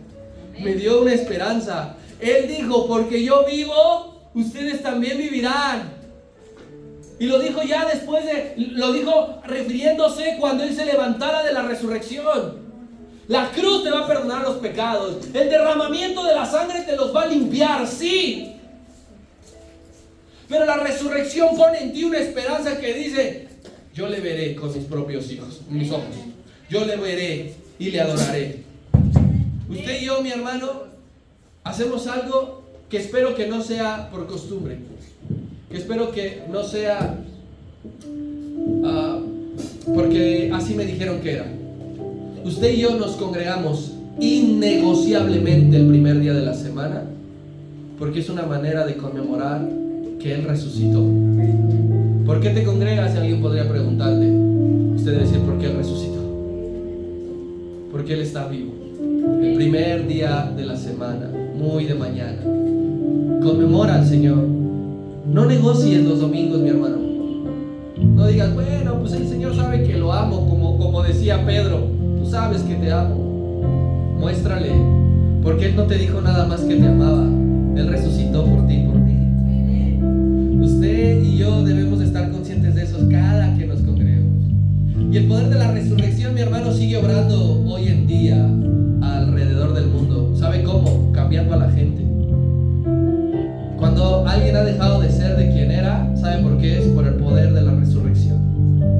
Me dio una esperanza. Él dijo, porque yo vivo, ustedes también vivirán. Y lo dijo ya después lo dijo refiriéndose cuando Él se levantara de la resurrección. La cruz te va a perdonar los pecados. El derramamiento de la sangre te los va a limpiar, sí. Pero la resurrección pone en ti una esperanza que dice, yo le veré con mis propios mis ojos. Yo le veré y le adoraré. Usted y yo, mi hermano, hacemos algo que espero que no sea por costumbre. Que espero que no sea porque así me dijeron que era. Usted y yo nos congregamos innegociablemente el primer día de la semana porque es una manera de conmemorar que Él resucitó. ¿Por qué te congregas? Si alguien podría preguntarte. Usted debe decir, ¿por qué Él resucitó? Porque Él está vivo. El primer día de la semana, muy de mañana, conmemora al Señor. No negocies los domingos, mi hermano. No digas, bueno, pues el Señor sabe que lo amo, como decía Pedro. Tú sabes que te amo. Muéstrale, porque Él no te dijo nada más que te amaba. Él resucitó por ti y por mí. Usted y yo debemos estar conscientes de eso cada que nos congregamos. Y el poder de la resurrección, mi hermano, sigue obrando hoy en día alrededor del mundo. ¿Sabe cómo? Cambiando a la gente. Cuando alguien ha dejado de ser de quien era, ¿sabe por qué? Es por el poder de la resurrección.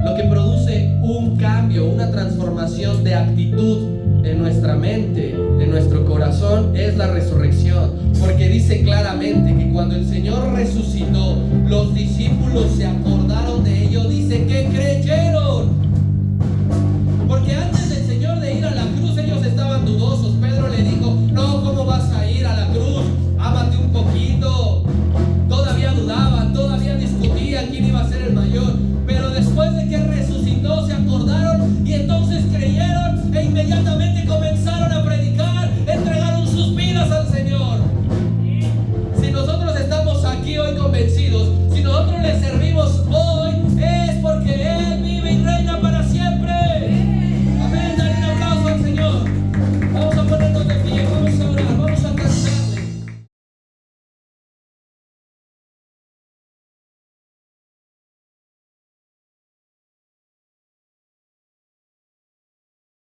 Lo que produce un cambio, una transformación de actitud en nuestra mente, en nuestro corazón, es la resurrección. Porque dice claramente que cuando el Señor resucitó, los discípulos se acordaron de ello. Dice que creyeron. Porque antes